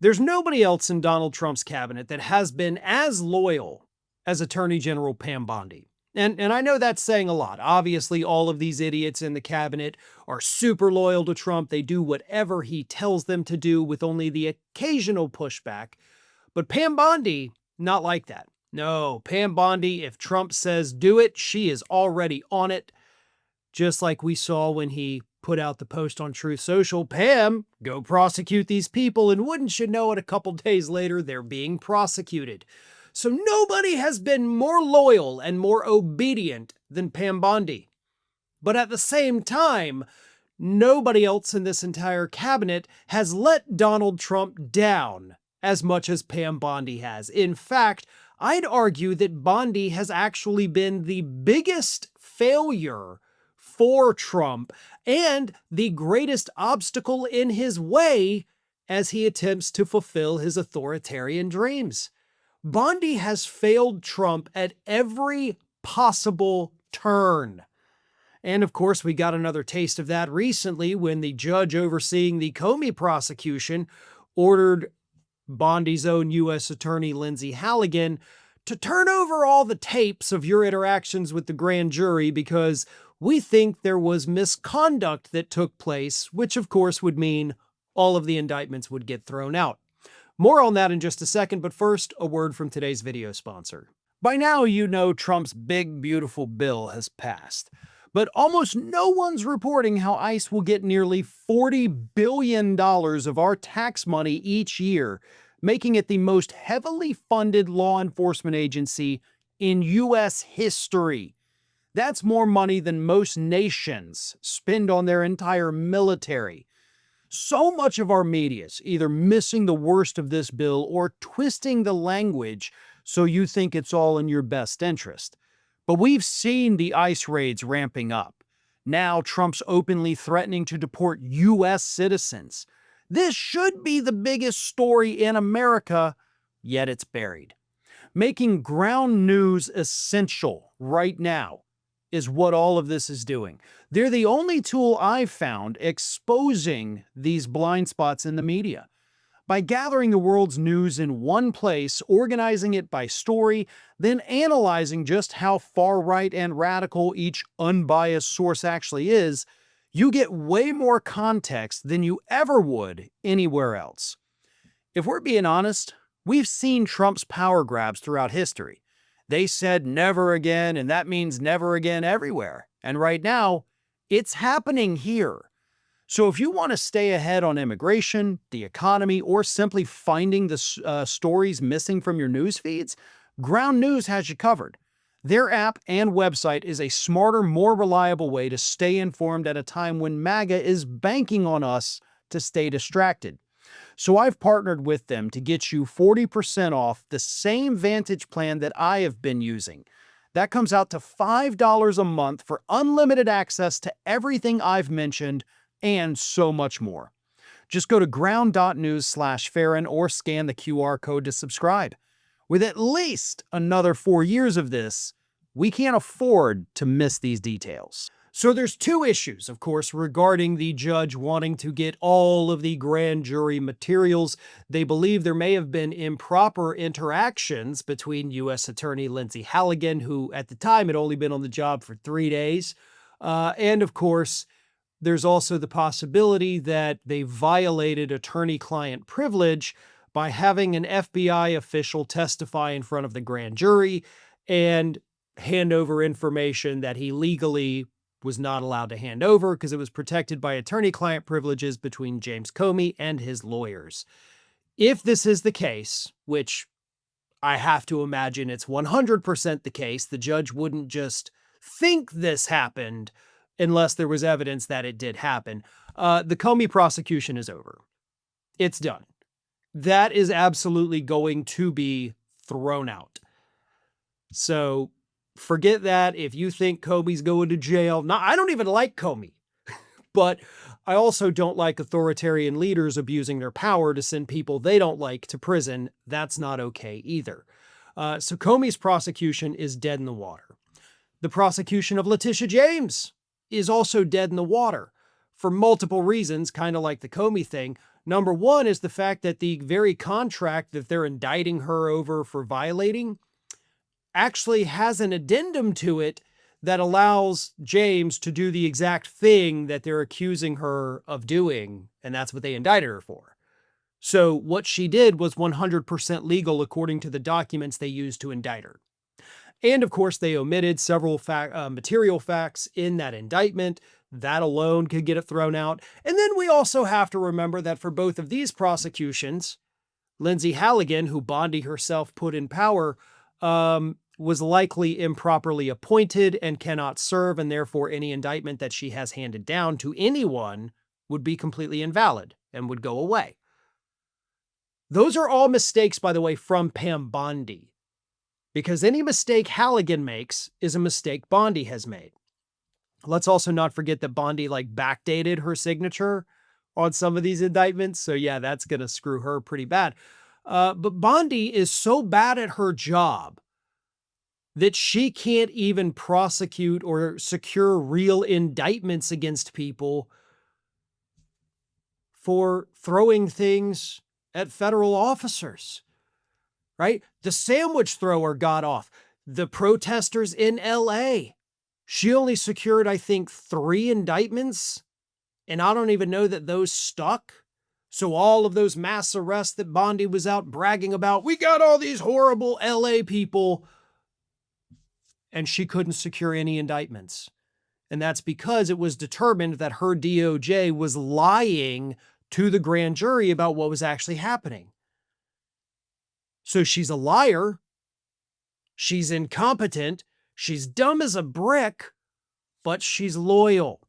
There's nobody else in Donald Trump's cabinet that has been as loyal as Attorney General Pam Bondi. And I know that's saying a lot. Obviously, all of these idiots in the cabinet are super loyal to Trump. They do whatever he tells them to do with only the occasional pushback. But Pam Bondi, not like that. No, Pam Bondi, if Trump says do it, she is already on it. Just like we saw when he put out the post on Truth Social, Pam, go prosecute these people, and wouldn't you know it, a couple days later, they're being prosecuted. So nobody has been more loyal and more obedient than Pam Bondi. But at the same time, nobody else in this entire cabinet has let Donald Trump down as much as Pam Bondi has. In fact, I'd argue that Bondi has actually been the biggest failure for Trump and the greatest obstacle in his way as he attempts to fulfill his authoritarian dreams. Bondi has failed Trump at every possible turn. And of course, we got another taste of that recently when the judge overseeing the Comey prosecution ordered Bondi's own U.S. Attorney Lindsay Halligan to turn over all the tapes of your interactions with the grand jury because we think there was misconduct that took place, which of course would mean all of the indictments would get thrown out. More on that in just a second, but first, a word from today's video sponsor. By now, you know Trump's big, beautiful bill has passed, but almost no one's reporting how ICE will get nearly $40 billion of our tax money each year, making it the most heavily funded law enforcement agency in U.S. history. That's more money than most nations spend on their entire military. So much of our media is either missing the worst of this bill or twisting the language so you think it's all in your best interest. But we've seen the ICE raids ramping up. Now Trump's openly threatening to deport U.S. citizens. This should be the biggest story in America, yet it's buried. Making ground news essential right now is what all of this is doing. They're the only tool I've found exposing these blind spots in the media. By gathering the world's news in one place, organizing it by story, then analyzing just how far-right and radical each unbiased source actually is, you get way more context than you ever would anywhere else. If we're being honest, we've seen Trump's power grabs throughout history. They said never again, and that means never again everywhere. And right now, it's happening here. So if you want to stay ahead on immigration, the economy, or simply finding the stories missing from your news feeds, Ground News has you covered. Their app and website is a smarter, more reliable way to stay informed at a time when MAGA is banking on us to stay distracted. So I've partnered with them to get you 40% off the same Vantage plan that I have been using. That comes out to $5 a month for unlimited access to everything I've mentioned and so much more. Just go to ground.news/Farron or scan the QR code to subscribe. With at least another 4 years of this, we can't afford to miss these details. So there's two issues, of course, regarding the judge wanting to get all of the grand jury materials. They believe there may have been improper interactions between U.S. Attorney Lindsay Halligan, who at the time had only been on the job for 3 days. And of course, there's also the possibility that they violated attorney-client privilege by having an FBI official testify in front of the grand jury and hand over information that he legally was not allowed to hand over because it was protected by attorney-client privileges between James Comey and his lawyers. If this is the case, which I have to imagine it's 100% the case, the judge wouldn't just think this happened unless there was evidence that it did happen. The Comey prosecution is over. It's done. That is absolutely going to be thrown out. So forget that. If you think Comey's going to jail, I don't even like Comey, but I also don't like authoritarian leaders abusing their power to send people they don't like to prison. That's not okay either. So Comey's prosecution is dead in the water. The prosecution of Letitia James is also dead in the water for multiple reasons, kind of like the Comey thing. Number one is the fact that the very contract that they're indicting her over for violating actually has an addendum to it that allows James to do the exact thing that they're accusing her of doing, and that's what they indicted her for. So what she did was 100% legal according to the documents they used to indict her. And of course, they omitted several material facts in that indictment. That alone could get it thrown out. And then we also have to remember that for both of these prosecutions, Lindsay Halligan, who Bondi herself put in power, was likely improperly appointed and cannot serve, and therefore any indictment that she has handed down to anyone would be completely invalid and would go away. Those are all mistakes, by the way, from Pam Bondi, because any mistake Halligan makes is a mistake Bondi has made. Let's also not forget that Bondi backdated her signature on some of these indictments. So yeah, that's going to screw her pretty bad. But Bondi is so bad at her job that she can't even prosecute or secure real indictments against people for throwing things at federal officers, right? The sandwich thrower got off. The protesters in LA, she only secured, I think, 3 indictments, and I don't even know that those stuck. So all of those mass arrests that Bondi was out bragging about, we got all these horrible LA people, and she couldn't secure any indictments. And that's because it was determined that her DOJ was lying to the grand jury about what was actually happening. So she's a liar, she's incompetent, she's dumb as a brick, but she's loyal.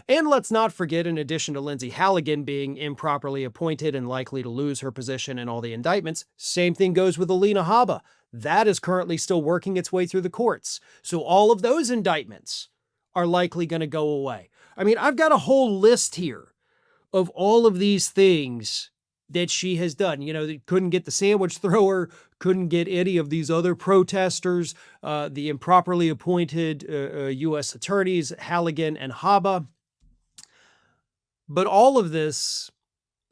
And let's not forget, in addition to Lindsay Halligan being improperly appointed and likely to lose her position in all the indictments, same thing goes with Alina Habba. That is currently still working its way through the courts. So all of those indictments are likely going to go away. I mean, I've got a whole list here of all of these things that she has done. You know, they couldn't get the sandwich thrower, couldn't get any of these other protesters, the improperly appointed U.S. attorneys, Halligan and Habba. But all of this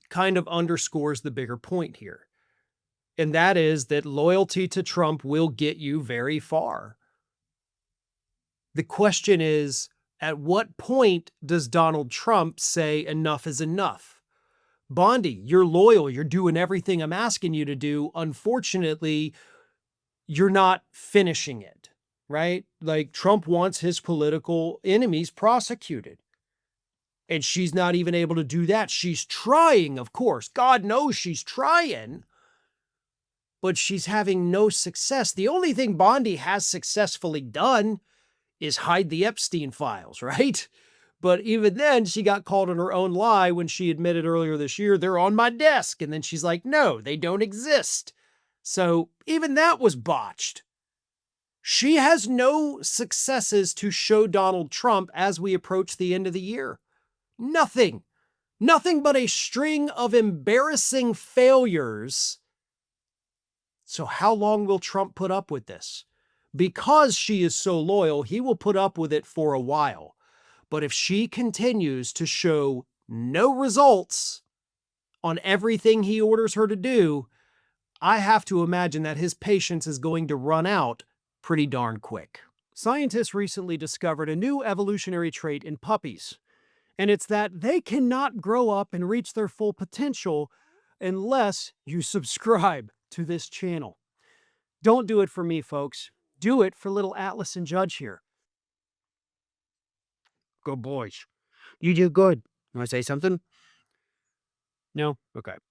kind of underscores the bigger point here. And that is that loyalty to Trump will get you very far. The question is, at what point does Donald Trump say enough is enough? Bondi, you're loyal. You're doing everything I'm asking you to do. Unfortunately, you're not finishing it, right? Like, Trump wants his political enemies prosecuted. And she's not even able to do that. She's trying, of course. God knows she's trying. But she's having no success. The only thing Bondi has successfully done is hide the Epstein files, right? But even then, she got called on her own lie when she admitted earlier this year, they're on my desk. And then she's like, no, they don't exist. So even that was botched. She has no successes to show Donald Trump as we approach the end of the year. Nothing. Nothing but a string of embarrassing failures. So how long will Trump put up with this? Because she is so loyal, he will put up with it for a while. But if she continues to show no results on everything he orders her to do, I have to imagine that his patience is going to run out pretty darn quick. Scientists recently discovered a new evolutionary trait in puppies, and it's that they cannot grow up and reach their full potential unless you subscribe to this channel. Don't do it for me, folks. Do it for little Atlas and Judge here. Good boys. You do good. You want to say something? No? Okay.